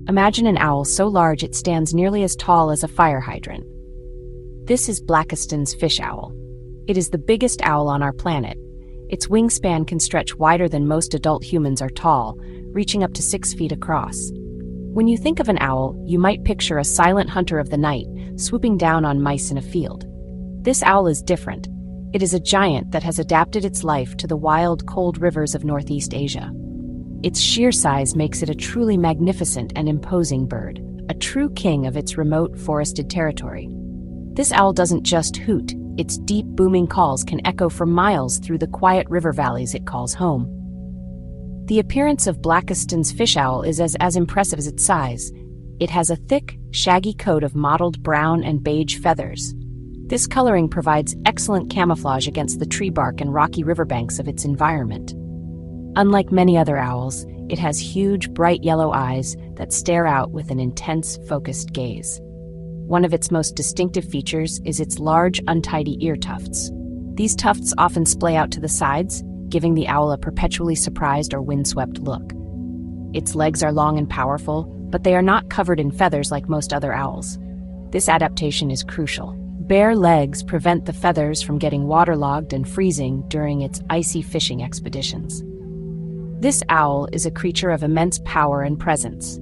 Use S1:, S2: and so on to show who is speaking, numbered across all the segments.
S1: Imagine an owl so large it stands nearly as tall as a fire hydrant. This is Blakiston's fish owl. It is the biggest owl on our planet. Its wingspan can stretch wider than most adult humans are tall, reaching up to 6 feet across. When you think of an owl, you might picture a silent hunter of the night, swooping down on mice in a field. This owl is different. It is a giant that has adapted its life to the wild, cold rivers of Northeast Asia. Its sheer size makes it a truly magnificent and imposing bird, a true king of its remote, forested territory. This owl doesn't just hoot. Its deep, booming calls can echo for miles through the quiet river valleys it calls home. The appearance of Blakiston's fish owl is as impressive as its size. It has a thick, shaggy coat of mottled brown and beige feathers. This coloring provides excellent camouflage against the tree bark and rocky riverbanks of its environment. Unlike many other owls, it has huge, bright yellow eyes that stare out with an intense, focused gaze. One of its most distinctive features is its large, untidy ear tufts. These tufts often splay out to the sides, giving the owl a perpetually surprised or windswept look. Its legs are long and powerful, but they are not covered in feathers like most other owls. This adaptation is crucial. Bare legs prevent the feathers from getting waterlogged and freezing during its icy fishing expeditions. This owl is a creature of immense power and presence.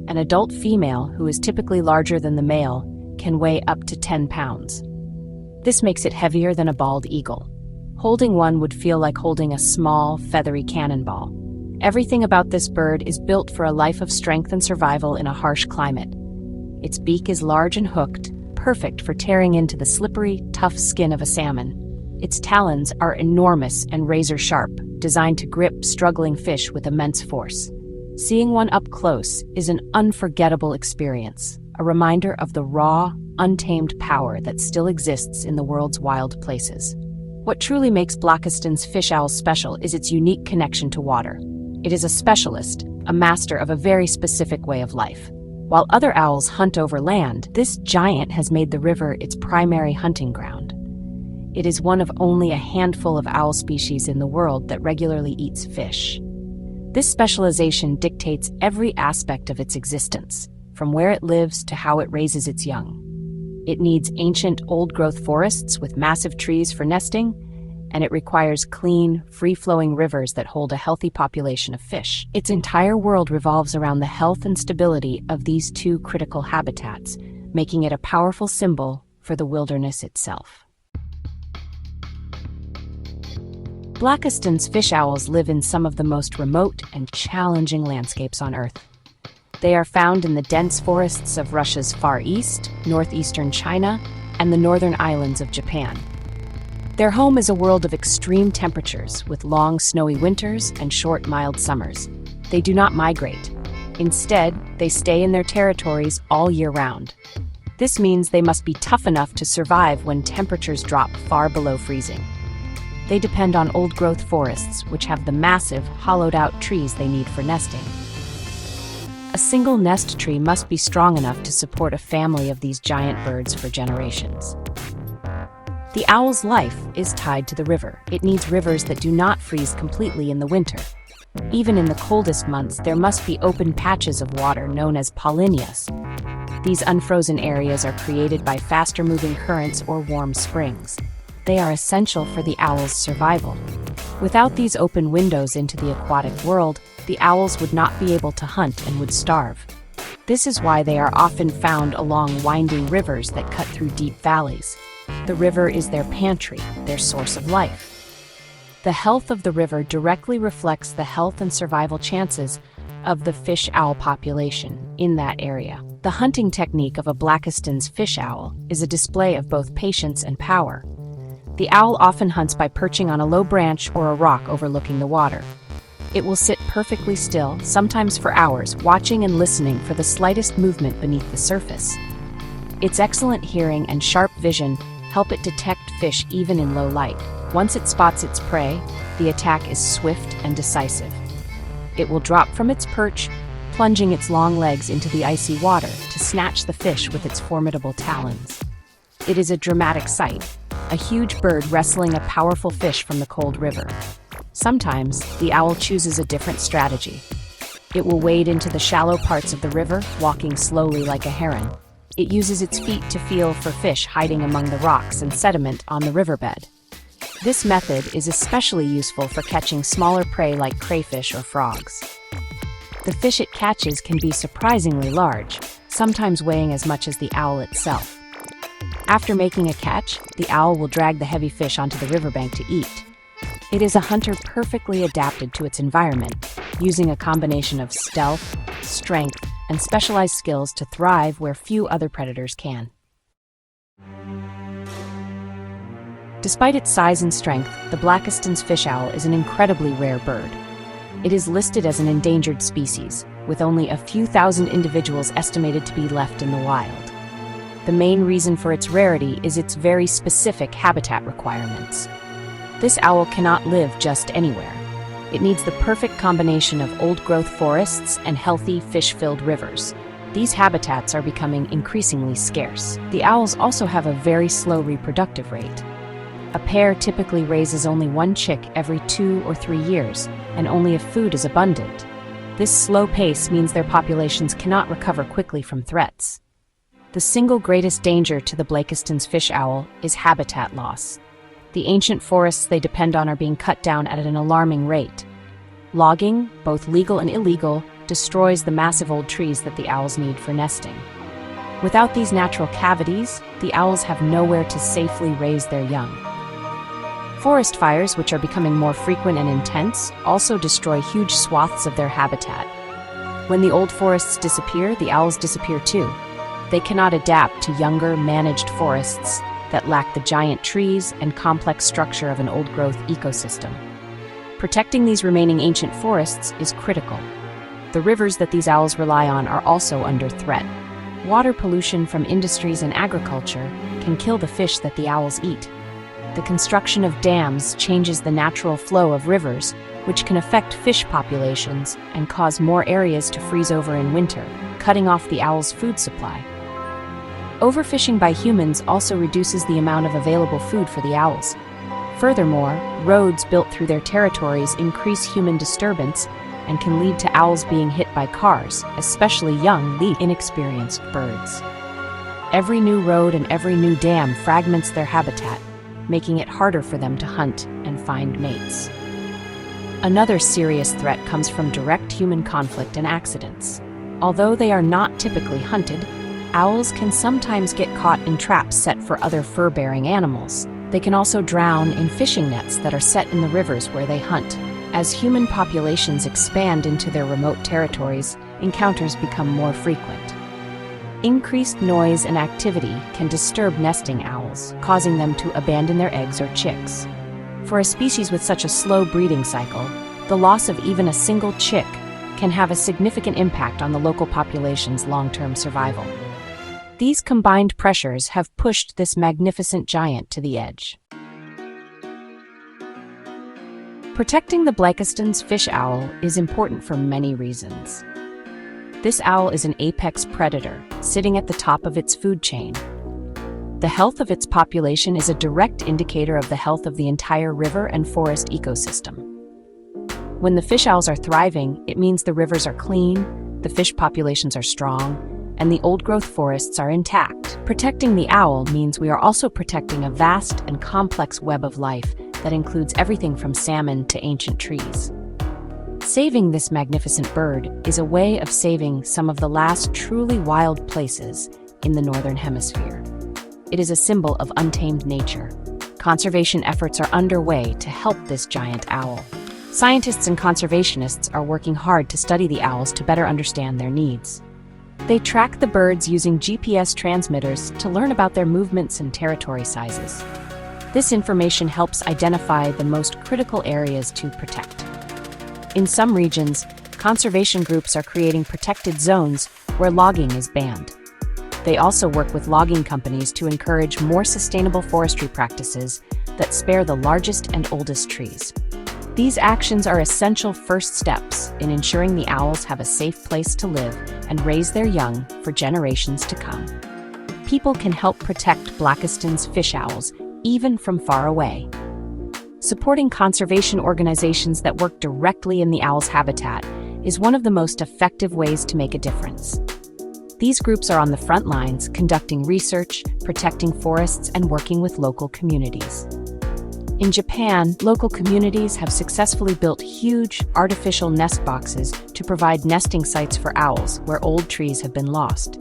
S1: An adult female, who is typically larger than the male, can weigh up to 10 pounds. This makes it heavier than a bald eagle. Holding one would feel like holding a small, feathery cannonball. Everything about this bird is built for a life of strength and survival in a harsh climate. Its beak is large and hooked, perfect for tearing into the slippery, tough skin of a salmon. Its talons are enormous and razor-sharp, designed to grip struggling fish with immense force. Seeing one up close is an unforgettable experience, a reminder of the raw, untamed power that still exists in the world's wild places. What truly makes Blakiston's fish owl special is its unique connection to water. It is a specialist, a master of a very specific way of life. While other owls hunt over land, this giant has made the river its primary hunting ground. It is one of only a handful of owl species in the world that regularly eats fish. This specialization dictates every aspect of its existence, from where it lives to how it raises its young. It needs ancient, old-growth forests with massive trees for nesting, and it requires clean, free-flowing rivers that hold a healthy population of fish. Its entire world revolves around the health and stability of these two critical habitats, making it a powerful symbol for the wilderness itself. Blakiston's fish owls live in some of the most remote and challenging landscapes on Earth. They are found in the dense forests of Russia's Far East, northeastern China, and the northern islands of Japan. Their home is a world of extreme temperatures, with long snowy winters and short mild summers. They do not migrate. Instead, they stay in their territories all year round. This means they must be tough enough to survive when temperatures drop far below freezing. They depend on old-growth forests, which have the massive, hollowed-out trees they need for nesting. A single nest tree must be strong enough to support a family of these giant birds for generations. The owl's life is tied to the river. It needs rivers that do not freeze completely in the winter. Even in the coldest months, there must be open patches of water known as polynyas. These unfrozen areas are created by faster-moving currents or warm springs. They are essential for the owl's survival. Without these open windows into the aquatic world, the owls would not be able to hunt and would starve. This is why they are often found along winding rivers that cut through deep valleys. The river is their pantry, their source of life. The health of the river directly reflects the health and survival chances of the fish owl population in that area. The hunting technique of a Blakiston's fish owl is a display of both patience and power. The owl often hunts by perching on a low branch or a rock overlooking the water. It will sit perfectly still, sometimes for hours, watching and listening for the slightest movement beneath the surface. Its excellent hearing and sharp vision help it detect fish even in low light. Once it spots its prey, the attack is swift and decisive. It will drop from its perch, plunging its long legs into the icy water to snatch the fish with its formidable talons. It is a dramatic sight, a huge bird wrestling a powerful fish from the cold river. Sometimes, the owl chooses a different strategy. It will wade into the shallow parts of the river, walking slowly like a heron. It uses its feet to feel for fish hiding among the rocks and sediment on the riverbed. This method is especially useful for catching smaller prey like crayfish or frogs. The fish it catches can be surprisingly large, sometimes weighing as much as the owl itself. After making a catch, the owl will drag the heavy fish onto the riverbank to eat. It is a hunter perfectly adapted to its environment, using a combination of stealth, strength, and specialized skills to thrive where few other predators can. Despite its size and strength, the Blakiston's fish owl is an incredibly rare bird. It is listed as an endangered species, with only a few thousand individuals estimated to be left in the wild. The main reason for its rarity is its very specific habitat requirements. This owl cannot live just anywhere. It needs the perfect combination of old-growth forests and healthy, fish-filled rivers. These habitats are becoming increasingly scarce. The owls also have a very slow reproductive rate. A pair typically raises only one chick every 2 or 3 years, and only if food is abundant. This slow pace means their populations cannot recover quickly from threats. The single greatest danger to the Blakiston's fish owl is habitat loss. The ancient forests they depend on are being cut down at an alarming rate. Logging, both legal and illegal, destroys the massive old trees that the owls need for nesting. Without these natural cavities, the owls have nowhere to safely raise their young. Forest fires, which are becoming more frequent and intense, also destroy huge swaths of their habitat. When the old forests disappear, the owls disappear too. They cannot adapt to younger, managed forests that lack the giant trees and complex structure of an old-growth ecosystem. Protecting these remaining ancient forests is critical. The rivers that these owls rely on are also under threat. Water pollution from industries and agriculture can kill the fish that the owls eat. The construction of dams changes the natural flow of rivers, which can affect fish populations and cause more areas to freeze over in winter, cutting off the owl's food supply. Overfishing by humans also reduces the amount of available food for the owls. Furthermore, roads built through their territories increase human disturbance and can lead to owls being hit by cars, especially young, inexperienced birds. Every new road and every new dam fragments their habitat, making it harder for them to hunt and find mates. Another serious threat comes from direct human conflict and accidents. Although they are not typically hunted, owls can sometimes get caught in traps set for other fur-bearing animals. They can also drown in fishing nets that are set in the rivers where they hunt. As human populations expand into their remote territories, encounters become more frequent. Increased noise and activity can disturb nesting owls, causing them to abandon their eggs or chicks. For a species with such a slow breeding cycle, the loss of even a single chick can have a significant impact on the local population's long-term survival. These combined pressures have pushed this magnificent giant to the edge. Protecting the Blakiston's fish owl is important for many reasons. This owl is an apex predator, sitting at the top of its food chain. The health of its population is a direct indicator of the health of the entire river and forest ecosystem. When the fish owls are thriving, it means the rivers are clean, the fish populations are strong, and the old-growth forests are intact. Protecting the owl means we are also protecting a vast and complex web of life that includes everything from salmon to ancient trees. Saving this magnificent bird is a way of saving some of the last truly wild places in the Northern Hemisphere. It is a symbol of untamed nature. Conservation efforts are underway to help this giant owl. Scientists and conservationists are working hard to study the owls to better understand their needs. They track the birds using GPS transmitters to learn about their movements and territory sizes. This information helps identify the most critical areas to protect. In some regions, conservation groups are creating protected zones where logging is banned. They also work with logging companies to encourage more sustainable forestry practices that spare the largest and oldest trees. These actions are essential first steps in ensuring the owls have a safe place to live and raise their young for generations to come. People can help protect Blakiston's fish owls even from far away. Supporting conservation organizations that work directly in the owl's habitat is one of the most effective ways to make a difference. These groups are on the front lines, conducting research, protecting forests, and working with local communities. In Japan, local communities have successfully built huge, artificial nest boxes to provide nesting sites for owls where old trees have been lost.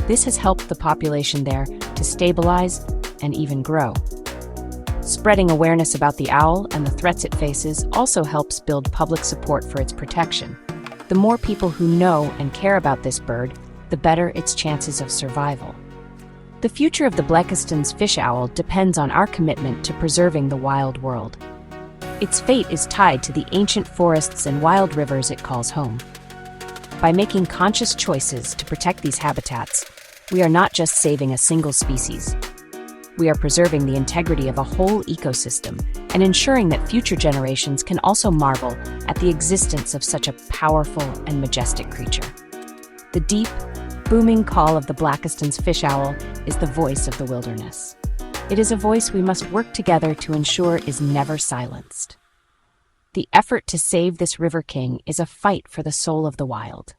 S1: This has helped the population there to stabilize and even grow. Spreading awareness about the owl and the threats it faces also helps build public support for its protection. The more people who know and care about this bird, the better its chances of survival. The future of the Blakiston's fish owl depends on our commitment to preserving the wild world. Its fate is tied to the ancient forests and wild rivers it calls home. By making conscious choices to protect these habitats, we are not just saving a single species. We are preserving the integrity of a whole ecosystem and ensuring that future generations can also marvel at the existence of such a powerful and majestic creature. The deep, booming call of the Blakiston's fish owl is the voice of the wilderness. It is a voice we must work together to ensure is never silenced. The effort to save this river king is a fight for the soul of the wild.